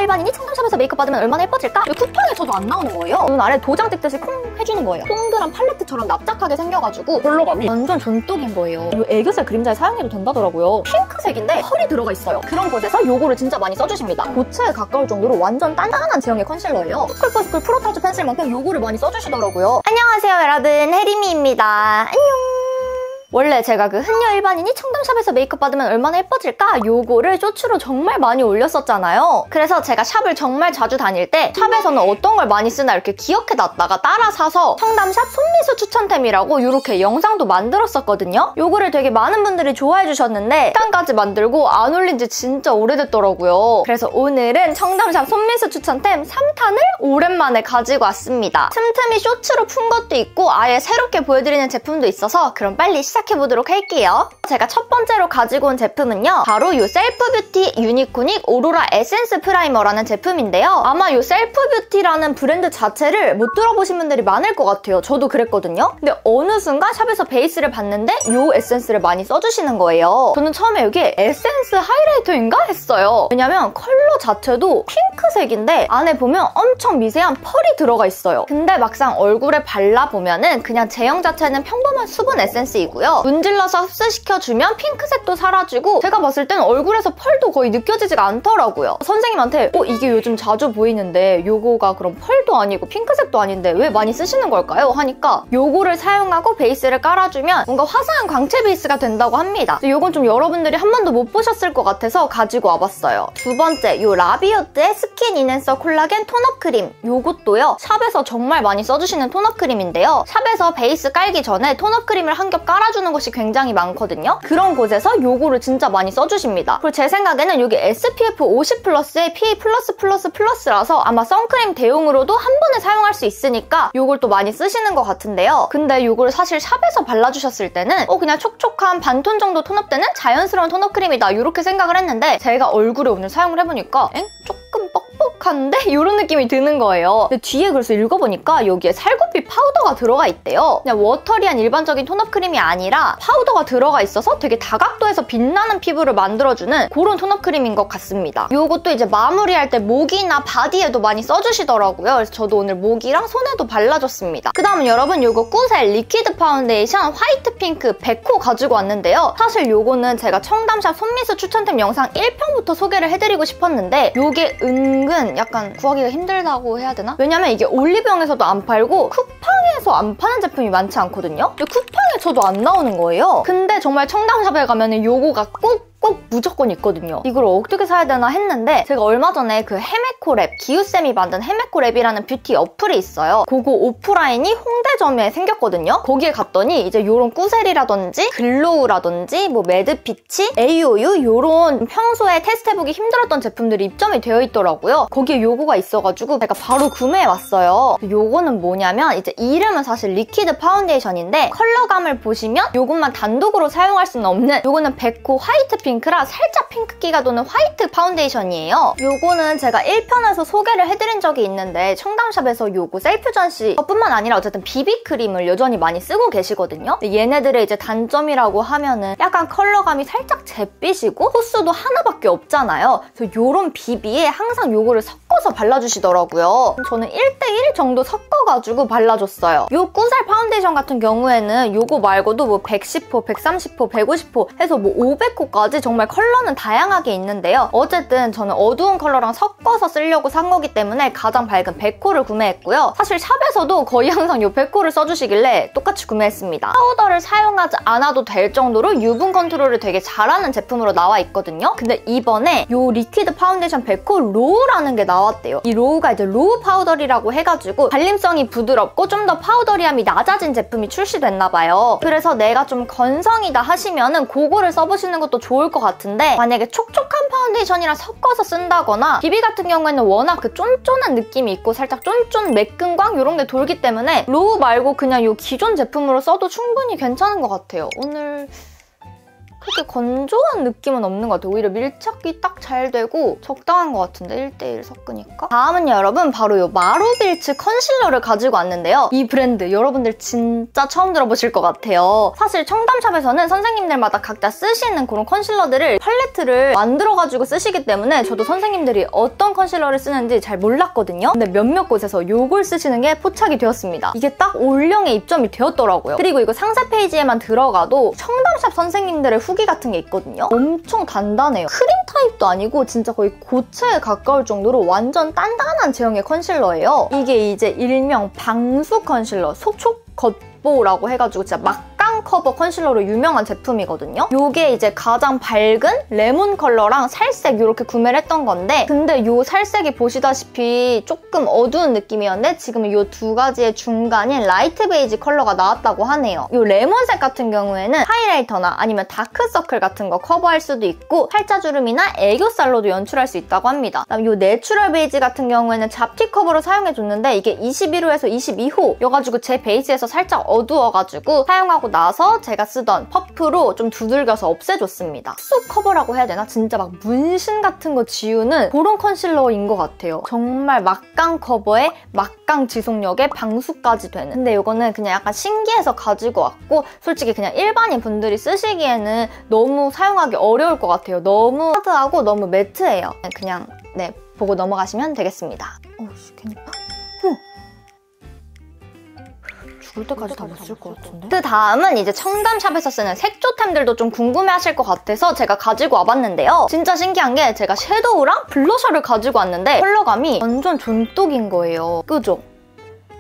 일반인이 청담샵에서 메이크업 받으면 얼마나 예뻐질까? 이 쿠팡에 저도 안 나오는 거예요. 눈 아래 도장 찍듯이 콩 해주는 거예요. 동그란 팔레트처럼 납작하게 생겨가지고 컬러감이 완전 존똑인 거예요. 이 애교살 그림자에 사용해도 된다더라고요. 핑크색인데 펄이 들어가 있어요. 그런 곳에서 요거를 진짜 많이 써주십니다. 고체에 가까울 정도로 완전 단단한 제형의 컨실러예요. 스쿨퍼스쿨 프로타주 펜슬만큼 요거를 많이 써주시더라고요. 안녕하세요 여러분, 혜림이입니다. 안녕. 원래 제가 그 흔녀 일반인이 청담샵에서 메이크업 받으면 얼마나 예뻐질까? 요거를 쇼츠로 정말 많이 올렸었잖아요. 그래서 제가 샵을 정말 자주 다닐 때 샵에서는 어떤 걸 많이 쓰나 이렇게 기억해놨다가 따라 사서 청담샵 손미수 추천템이라고 이렇게 영상도 만들었었거든요. 요거를 되게 많은 분들이 좋아해 주셨는데 2탄까지 만들고 안 올린 지 진짜 오래됐더라고요. 그래서 오늘은 청담샵 손미수 추천템 3탄을 오랜만에 가지고 왔습니다. 틈틈이 쇼츠로 푼 것도 있고 아예 새롭게 보여드리는 제품도 있어서 그럼 빨리 시작해보도록 할게요. 제가 첫 번째로 가지고 온 제품은요, 바로 이 셀프뷰티 유니코닉 오로라 에센스 프라이머라는 제품인데요. 아마 이 셀프뷰티라는 브랜드 자체를 못 들어보신 분들이 많을 것 같아요. 저도 그랬거든요. 근데 어느 순간 샵에서 베이스를 봤는데 이 에센스를 많이 써주시는 거예요. 저는 처음에 이게 에센스 하이라이터인가 했어요. 왜냐면 컬러 자체도 핑크색인데 안에 보면 엄청 미세한 펄이 들어가 있어요. 근데 막상 얼굴에 발라보면은 그냥 제형 자체는 평범한 수분 에센스이고요. 문질러서 흡수시켜주면 핑크색도 사라지고 제가 봤을 땐 얼굴에서 펄도 거의 느껴지지가 않더라고요. 선생님한테 이게 요즘 자주 보이는데 요거가 그럼 펄도 아니고 핑크색도 아닌데 왜 많이 쓰시는 걸까요? 하니까 요거를 사용하고 베이스를 깔아주면 뭔가 화사한 광채 베이스가 된다고 합니다. 요건 좀 여러분들이 한 번도 못 보셨을 것 같아서 가지고 와봤어요. 두 번째, 요 라비오트의 스킨 인핸서 콜라겐 톤업 크림. 요것도요, 샵에서 정말 많이 써주시는 톤업 크림인데요. 샵에서 베이스 깔기 전에 톤업 크림을 한 겹 깔아주는 것이 굉장히 많거든요. 그런 곳에서 요거를 진짜 많이 써주십니다. 그리고 제 생각에는 이게 SPF 50+에 PA++++라서 아마 선크림 대용으로도 한 번에 사용할 수 있으니까 요걸 또 많이 쓰시는 것 같은데요. 근데 요걸 사실 샵에서 발라주셨을 때는 그냥 촉촉한 반톤 정도 톤업되는 자연스러운 톤업 크림이다 이렇게 생각을 했는데 제가 얼굴에 오늘 사용을 해보니까 조금 뻑뻑한데? 이런 느낌이 드는 거예요. 근데 뒤에 그래서 읽어보니까 여기에 살구빛 파우더가 들어가 있대요. 그냥 워터리한 일반적인 톤업 크림이 아니라 파우더가 들어가 있어서 되게 다각도에서 빛나는 피부를 만들어주는 그런 톤업 크림인 것 같습니다. 요것도 이제 마무리할 때 목이나 바디에도 많이 써주시더라고요. 그래서 저도 오늘 목이랑 손에도 발라줬습니다. 그 다음은 여러분 요거 꾸셀 리퀴드 파운데이션 화이트 핑크 100호 가지고 왔는데요. 사실 요거는 제가 청담샵 손미수 추천템 영상 1편부터 소개를 해드리고 싶었는데 요게 은근 약간 구하기가 힘들다고 해야 되나? 왜냐면 이게 올리브영에서도 안 팔고 쿠팡에서 안 파는 제품이 많지 않거든요? 근데 쿠팡에 저도 안 나오는 거예요. 근데 정말 청담샵에 가면은 요거가 꼭 무조건 있거든요. 이걸 어떻게 사야 되나 했는데 제가 얼마 전에 그 헤메코랩, 기우쌤이 만든 헤메코랩이라는 뷰티 어플이 있어요. 그거 오프라인이 홍대점에 생겼거든요. 거기에 갔더니 이제 요런 꾸셀이라든지 글로우라든지 뭐 매드피치, AOU 요런 평소에 테스트해보기 힘들었던 제품들이 입점이 되어 있더라고요. 거기에 요거가 있어가지고 제가 바로 구매해왔어요. 요거는 뭐냐면 이제 이름은 사실 리퀴드 파운데이션인데 컬러감을 보시면 요것만 단독으로 사용할 수는 없는 요거는 100호 화이트 핑크라 살짝 핑크기가 도는 화이트 파운데이션이에요. 요거는 제가 1편에서 소개를 해드린 적이 있는데 청담샵에서 요거 셀프 전시 뿐만 아니라 어쨌든 비비크림을 여전히 많이 쓰고 계시거든요. 얘네들의 이제 단점이라고 하면은 약간 컬러감이 살짝 잿빛이고 호수도 하나밖에 없잖아요. 그래서 요런 비비에 항상 요거를 섞어서 발라주시더라고요. 저는 1:1 정도 섞어가지고 발라줬어요. 요 꾸셀 파운데이션 같은 경우에는 요거 말고도 뭐 110호, 130호, 150호 해서 뭐 500호까지 정말 컬러는 다양하게 있는데요. 어쨌든 저는 어두운 컬러랑 섞어서 쓰려고 산 거기 때문에 가장 밝은 100호를 구매했고요. 사실 샵에서도 거의 항상 이 100호를 써주시길래 똑같이 구매했습니다. 파우더를 사용하지 않아도 될 정도로 유분 컨트롤을 되게 잘하는 제품으로 나와 있거든요. 근데 이번에 이 리퀴드 파운데이션 100호 로우라는 게 나왔대요. 이 로우가 이제 로우 파우더리라고 해가지고 발림성이 부드럽고 좀 더 파우더리함이 낮아진 제품이 출시됐나 봐요. 그래서 내가 좀 건성이다 하시면은 그거를 써보시는 것도 좋을 것 같은데 만약에 촉촉한 파운데이션이랑 섞어서 쓴다거나 비비 같은 경우에는 워낙 그 쫀쫀한 느낌이 있고 살짝 쫀쫀 매끈광 이런 게 돌기 때문에 로우 말고 그냥 이 기존 제품으로 써도 충분히 괜찮은 것 같아요. 오늘 그렇게 건조한 느낌은 없는 것 같아요. 오히려 밀착이 딱 잘 되고 적당한 것 같은데 1:1 섞으니까. 다음은 여러분 바로 이 마루빌츠 컨실러를 가지고 왔는데요. 이 브랜드 여러분들 진짜 처음 들어보실 것 같아요. 사실 청담샵에서는 선생님들마다 각자 쓰시는 그런 컨실러들을 팔레트를 만들어가지고 쓰시기 때문에 저도 선생님들이 어떤 컨실러를 쓰는지 잘 몰랐거든요. 근데 몇몇 곳에서 이걸 쓰시는 게 포착이 되었습니다. 이게 딱 올영에 입점이 되었더라고요. 그리고 이거 상세 페이지에만 들어가도 청담샵 선생님들의 후기 같은 게 있거든요. 엄청 단단해요. 크림 타입도 아니고 진짜 거의 고체에 가까울 정도로 완전 단단한 제형의 컨실러예요. 이게 이제 일명 방수 컨실러, 속촉 겉보라고 해가지고 진짜 막강 커버 컨실러로 유명한 제품이거든요. 요게 이제 가장 밝은 레몬 컬러랑 살색 이렇게 구매를 했던 건데 근데 요 살색이 보시다시피 조금 어두운 느낌이었는데 지금은 요 두 가지의 중간인 라이트 베이지 컬러가 나왔다고 하네요. 요 레몬색 같은 경우에는 하이라이터나 아니면 다크서클 같은 거 커버할 수도 있고 팔자주름이나 애교살로도 연출할 수 있다고 합니다. 그다음 요 내추럴 베이지 같은 경우에는 잡티 커버로 사용해줬는데 이게 21호에서 22호여가지고 제 베이스에서 살짝 어두워가지고 사용하고 나서 제가 쓰던 퍼프로 좀 두들겨서 없애줬습니다. 쑥 커버라고 해야 되나? 진짜 막 문신 같은 거 지우는 그런 컨실러인 것 같아요. 정말 막강 커버에 막강 지속력에 방수까지 되는. 근데 이거는 그냥 약간 신기해서 가지고 왔고 솔직히 그냥 일반인 분들이 쓰시기에는 너무 사용하기 어려울 것 같아요. 너무 하드하고 너무 매트해요. 그냥 네 보고 넘어가시면 되겠습니다. 오씨 괜히 죽을 때까지 다 못 쓸 것 같은데? 그 다음은 이제 청담샵에서 쓰는 색조템들도 좀 궁금해하실 것 같아서 제가 가지고 와봤는데요. 진짜 신기한 게 제가 섀도우랑 블러셔를 가지고 왔는데 컬러감이 완전 존똑인 거예요. 그죠?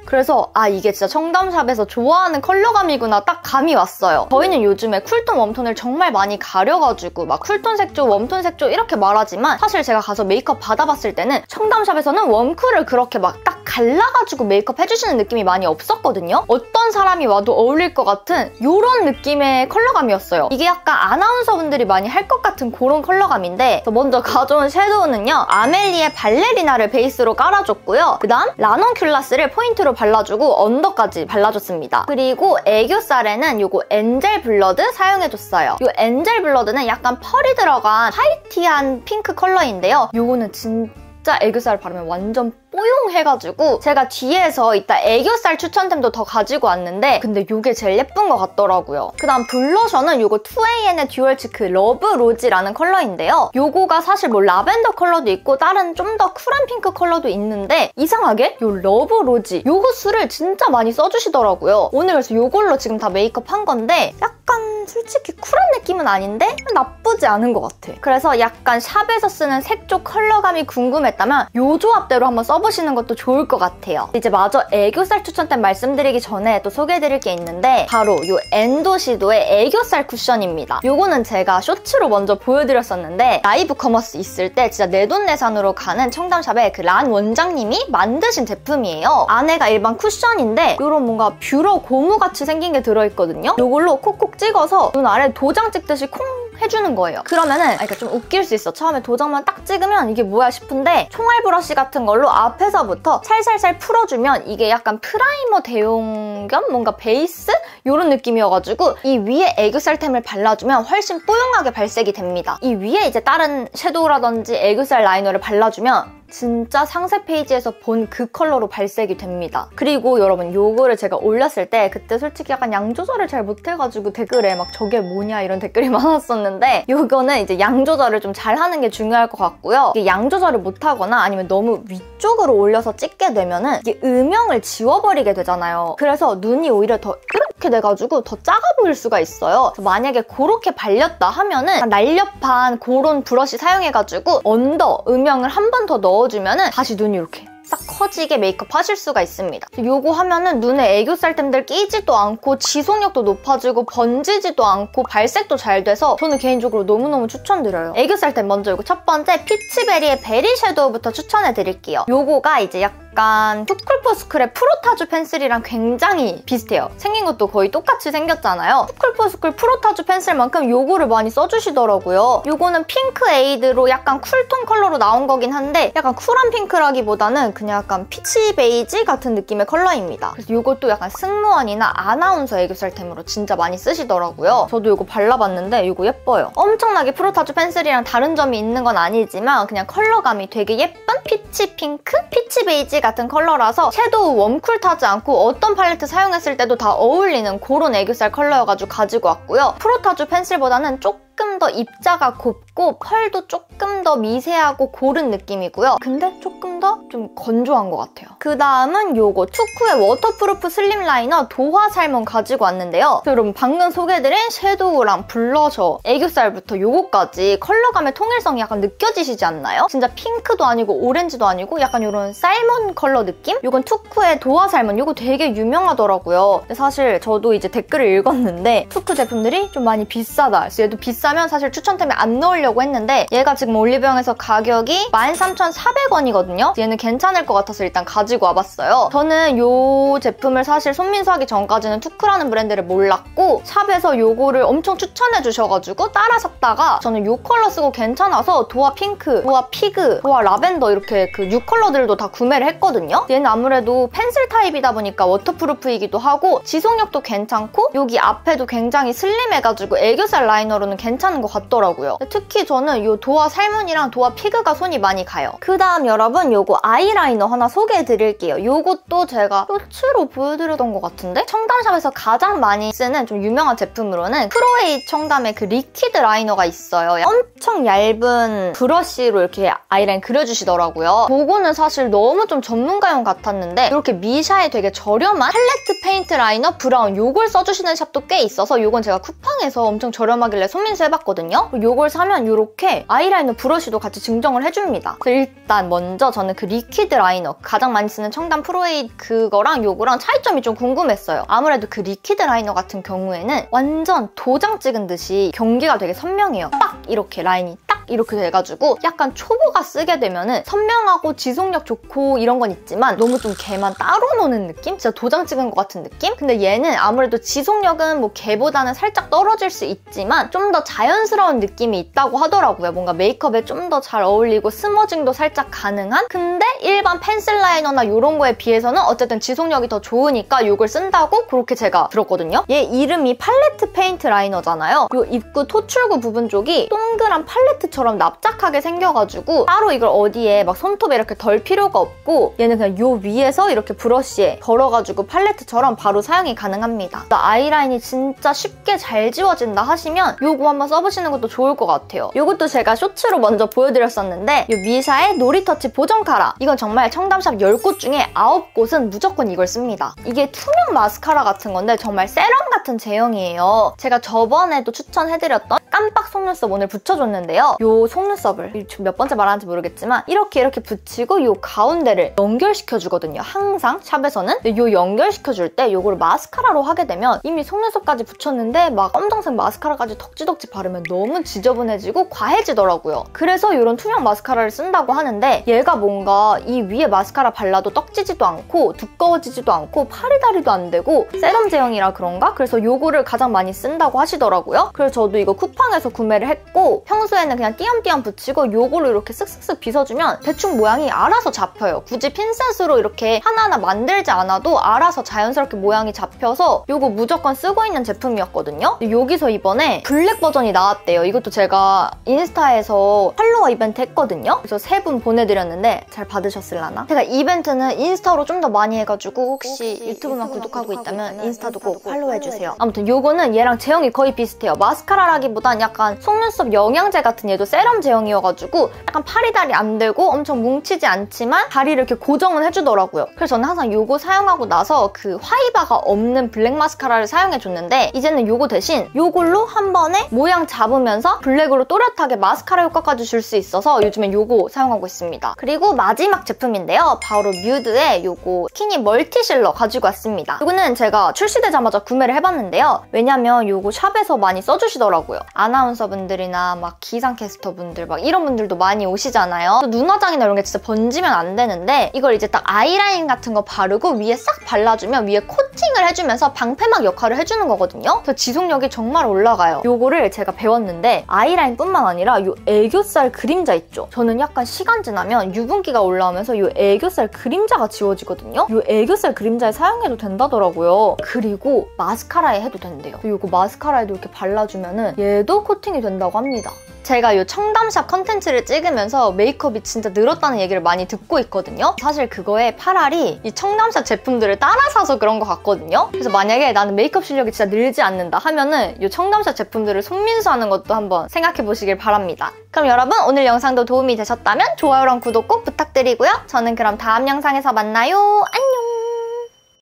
그래서 아 이게 진짜 청담샵에서 좋아하는 컬러감이구나 딱 감이 왔어요. 저희는 요즘에 쿨톤, 웜톤을 정말 많이 가려가지고 막 쿨톤 색조, 웜톤 색조 이렇게 말하지만 사실 제가 가서 메이크업 받아봤을 때는 청담샵에서는 웜쿨을 그렇게 막 딱 갈라가지고 메이크업 해주시는 느낌이 많이 없었거든요. 어떤 사람이 와도 어울릴 것 같은 이런 느낌의 컬러감이었어요. 이게 약간 아나운서분들이 많이 할 것 같은 그런 컬러감인데 먼저 가져온 섀도우는요. 아멜리의 발레리나를 베이스로 깔아줬고요. 그 다음 라논큘라스를 포인트로 발라주고 언더까지 발라줬습니다. 그리고 애교살에는 요거 엔젤 블러드 사용해줬어요. 요 엔젤 블러드는 약간 펄이 들어간 화이티한 핑크 컬러인데요. 요거는 진짜 애교살 바르면 완전 뽀용해가지고 제가 뒤에서 이따 애교살 추천템도 더 가지고 왔는데 근데 요게 제일 예쁜 것 같더라고요. 그 다음 블러셔는 요거 2AN의 듀얼 치크 러브 로지라는 컬러인데요. 요거가 사실 뭐 라벤더 컬러도 있고 다른 좀 더 쿨한 핑크 컬러도 있는데 이상하게 요 러브 로지 요거 술을 진짜 많이 써주시더라고요. 오늘 그래서 요걸로 지금 다 메이크업 한 건데 약간 솔직히 쿨한 느낌은 아닌데 나쁘지 않은 것 같아. 그래서 약간 샵에서 쓰는 색조 컬러감이 궁금했다면 요 조합대로 한번 써보시는 것도 좋을 것 같아요. 이제 마저 애교살 추천템 말씀드리기 전에 또 소개해드릴 게 있는데 바로 요 엔도시도의 애교살 쿠션입니다. 요거는 제가 쇼츠로 먼저 보여드렸었는데 라이브 커머스 있을 때 진짜 내돈내산으로 가는 청담샵의 그 란 원장님이 만드신 제품이에요. 안에가 일반 쿠션인데 요런 뭔가 뷰러 고무같이 생긴 게 들어있거든요. 요걸로 콕콕 찍어서 눈 아래 도장 찍듯이 콩 해주는 거예요. 그러면은 그러니까 좀 웃길 수 있어. 처음에 도장만 딱 찍으면 이게 뭐야 싶은데 총알 브러쉬 같은 걸로 앞에서부터 살살살 풀어주면 이게 약간 프라이머 대용 겸 뭔가 베이스? 이런 느낌이어가지고 이 위에 애교살템을 발라주면 훨씬 뽀용하게 발색이 됩니다. 이 위에 이제 다른 섀도우라든지 애교살 라이너를 발라주면 진짜 상세 페이지에서 본 그 컬러로 발색이 됩니다. 그리고 여러분 요거를 제가 올렸을 때 그때 솔직히 약간 양 조절을 잘 못해가지고 댓글에 막 저게 뭐냐 이런 댓글이 많았었는데 요거는 이제 양 조절을 좀 잘하는 게 중요할 것 같고요. 이게 양 조절을 못하거나 아니면 너무 위쪽으로 올려서 찍게 되면은 이게 음영을 지워버리게 되잖아요. 그래서 눈이 오히려 더 이렇게 돼가지고 더 작아 보일 수가 있어요. 그래서 만약에 그렇게 발렸다 하면은 날렵한 그런 브러쉬 사용해가지고 언더 음영을 한 번 더 넣어주면은 다시 눈이 이렇게 싹 커지게 메이크업 하실 수가 있습니다. 요거 하면은 눈에 애교살템들 끼지도 않고 지속력도 높아지고 번지지도 않고 발색도 잘 돼서 저는 개인적으로 너무너무 추천드려요. 애교살템 먼저 요거 첫 번째 피치베리의 베리 섀도우부터 추천해드릴게요. 요거가 이제 약간 약간 푸클포스쿨의 프로타주 펜슬이랑 굉장히 비슷해요. 생긴 것도 거의 똑같이 생겼잖아요. 푸클포스쿨 프로타주 펜슬만큼 요거를 많이 써주시더라고요. 요거는 핑크 에이드로 약간 쿨톤 컬러로 나온 거긴 한데 약간 쿨한 핑크라기보다는 그냥 약간 피치 베이지 같은 느낌의 컬러입니다. 그래서 요것도 약간 승무원이나 아나운서 애교살템으로 진짜 많이 쓰시더라고요. 저도 요거 발라봤는데 요거 예뻐요. 엄청나게 프로타주 펜슬이랑 다른 점이 있는 건 아니지만 그냥 컬러감이 되게 예쁜 피치 핑크? 피치 베이지 같은 컬러라서 섀도우 웜쿨 타지 않고 어떤 팔레트 사용했을 때도 다 어울리는 그런 애교살 컬러여가지고 가지고 왔고요. 프로타주 펜슬보다는 조금 더 입자가 곱고 펄도 조금 더 미세하고 고른 느낌이고요. 근데 조금 더 좀 건조한 것 같아요. 그 다음은 요거 투쿠의 워터프루프 슬림 라이너 도화 살몬 가지고 왔는데요. 여러분 방금 소개해드린 섀도우랑 블러셔, 애교살부터 요거까지 컬러감의 통일성이 약간 느껴지시지 않나요? 진짜 핑크도 아니고 오렌지도 아니고 약간 이런 살몬 컬러 느낌? 요건 투쿠의 도화 살몬, 요거 되게 유명하더라고요. 근데 사실 저도 이제 댓글을 읽었는데 투쿠 제품들이 좀 많이 비싸다. 그래서 얘도 비싸면 사실 추천템에 안 넣으려고 했는데 얘가 지금 올리브영에서 가격이 13,400원이거든요. 얘는 괜찮을 것 같아서 일단 가지고 와봤어요. 저는 요 제품을 사실 손민수 하기 전까지는 투쿠라는 브랜드를 몰랐고 샵에서 요거를 엄청 추천해주셔가지고 따라 샀다가 저는 요 컬러 쓰고 괜찮아서 도화 핑크, 도화 피그, 도화 라벤더 이렇게 그 6컬러들도 다 구매를 했거든요. 얘는 아무래도 펜슬 타입이다 보니까 워터프루프이기도 하고 지속력도 괜찮고 여기 앞에도 굉장히 슬림해가지고 애교살 라이너로는 괜찮은 것 같더라고요. 특히 저는 요 도화 살몬이랑 도화 피그가 손이 많이 가요. 그 다음 여러분 요거 아이라이너 하나 소개해드릴게요. 요것도 제가 쇼츠로 보여드렸던 것 같은데 청담샵에서 가장 많이 쓰는 좀 유명한 제품으로는 프로에이 청담의 그 리퀴드 라이너가 있어요. 엄청 얇은 브러쉬로 이렇게 아이라인 그려주시더라고요. 그거는 사실 너무 좀 전문가용 같았는데 이렇게 미샤의 되게 저렴한 팔레트 페인트 라이너 브라운 요걸 써주시는 샵도 꽤 있어서 요건 제가 쿠팡에서 엄청 저렴하길래 손민수 해봤거든요. 요걸 사면 이렇게 아이라이너 브러쉬도 같이 증정을 해줍니다. 일단 먼저 저는 그 리퀴드 라이너 가장 많이 쓰는 청담 프로에이 그거랑 요거랑 차이점이 좀 궁금했어요. 아무래도 그 리퀴드 라이너 같은 경우에는 완전 도장 찍은 듯이 경계가 되게 선명해요. 딱 이렇게 라인이 딱 이렇게 돼가지고 약간 초보가 쓰게 되면은 선명하고 지속력 좋고 이런 건 있지만 너무 좀 걔만 따로 노는 느낌? 진짜 도장 찍은 것 같은 느낌? 근데 얘는 아무래도 지속력은 뭐 걔보다는 살짝 떨어질 수 있지만 좀 더 자연스러운 느낌이 있다고 하더라고요. 뭔가 메이크업에 좀 더 잘 어울리고 스머징도 살짝 가능한? 근데 일반 펜슬 라이너나 이런 거에 비해서는 어쨌든 지속력이 더 좋으니까 이걸 쓴다고 그렇게 제가 들었거든요. 얘 이름이 팔레트 페인트 라이너잖아요. 이 입구 토출구 부분 쪽이 동그란 팔레트처럼 납작하게 생겨가지고 따로 이걸 어디에 막 손톱에 이렇게 덜 필요가 없고 얘는 그냥 요 위에서 이렇게 브러쉬에 덜어가지고 팔레트처럼 바로 사용이 가능합니다. 아이라인이 진짜 쉽게 잘 지워진다 하시면 요거 한번 써보시는 것도 좋을 것 같아요. 요것도 제가 쇼츠로 먼저 보여드렸었는데 요 미샤의 노리터치 보정 카라 이건 정말 청담샵 10곳 중에 9곳은 무조건 이걸 씁니다. 이게 투명 마스카라 같은 건데 정말 세럼 같은 제형이에요. 제가 저번에도 추천해드렸던 깜빡 속눈썹 오늘 붙여줬는데요. 요 속눈썹을 몇 번째 말하는지 모르겠지만 이렇게 붙이고 요 가운데를 연결시켜주거든요. 항상 샵에서는. 근데 요 연결시켜줄 때 요걸 마스카라로 하게 되면 이미 속눈썹까지 붙였는데 막 검정색 마스카라까지 덕지덕지 바르면 너무 지저분해지고 과해지더라고요. 그래서 이런 투명 마스카라를 쓴다고 하는데 얘가 뭔가 이 위에 마스카라 발라도 떡지지도 않고 두꺼워지지도 않고 파리다리도 안 되고 세럼 제형이라 그런가? 그래서 요거를 가장 많이 쓴다고 하시더라고요. 그래서 저도 이거 쿠팡에서 구매를 했고 평소에는 그냥 띄엄띄엄 붙이고 요걸로 이렇게 쓱쓱쓱 빗어주면 대충 모양이 알아서 잡혀요. 굳이 핀셋으로 이렇게 하나하나 만들지 않아도 알아서 자연스럽게 모양이 잡혀서 요거 무조건 쓰고 있는 제품이었거든요. 여기서 이번에 블랙 버전이 나왔대요. 이것도 제가 인스타에서 팔로워 이벤트 했거든요. 그래서 3분 보내드렸는데 잘 받으셨을라나? 제가 이벤트는 인스타로 좀 더 많이 해가지고 혹시 유튜브만 구독하고 있다면 인스타도 꼭 팔로우해주세요. 아무튼 요거는 얘랑 제형이 거의 비슷해요. 마스카라라기보단 약간 속눈썹 영양제 같은 얘도 세럼 제형이어가지고 약간 파리다리 안 되고 엄청 뭉치지 않지만 다리를 이렇게 고정은 해주더라고요. 그래서 저는 항상 요거 사용하고 나서 그 화이바가 없는 블랙 마스카라를 사용해줬는데 이제는 요거 대신 요걸로 한 번에 모양 잡으면서 블랙으로 또렷하게 마스카라 효과까지 줄 수 있어서 요즘엔 요거 사용하고 있습니다. 그리고 마지막 제품인데요. 바로 뮤드의 요거 스키니 멀티실러 가지고 왔습니다. 이거는 제가 출시되자마자 구매를 해봤는데요. 왜냐면 요거 샵에서 많이 써주시더라고요. 아나운서분들이나 막 기상캐스터 마스터 분들 막 이런 분들도 많이 오시잖아요. 눈 화장이나 이런 게 진짜 번지면 안 되는데 이걸 이제 딱 아이라인 같은 거 바르고 위에 싹 발라주면 위에 코팅을 해주면서 방패막 역할을 해주는 거거든요. 그래서 지속력이 정말 올라가요. 요거를 제가 배웠는데 아이라인뿐만 아니라 요 애교살 그림자 있죠? 저는 약간 시간 지나면 유분기가 올라오면서 요 애교살 그림자가 지워지거든요. 요 애교살 그림자에 사용해도 된다더라고요. 그리고 마스카라에 해도 된대요. 요거 마스카라에도 이렇게 발라주면은 얘도 코팅이 된다고 합니다. 제가 이 청담샵 컨텐츠를 찍으면서 메이크업이 진짜 늘었다는 얘기를 많이 듣고 있거든요. 사실 그거에 파랄이 이 청담샵 제품들을 따라 사서 그런 것 같거든요. 그래서 만약에 나는 메이크업 실력이 진짜 늘지 않는다 하면은 이 청담샵 제품들을 손민수하는 것도 한번 생각해보시길 바랍니다. 그럼 여러분 오늘 영상도 도움이 되셨다면 좋아요랑 구독 꼭 부탁드리고요. 저는 그럼 다음 영상에서 만나요. 안녕!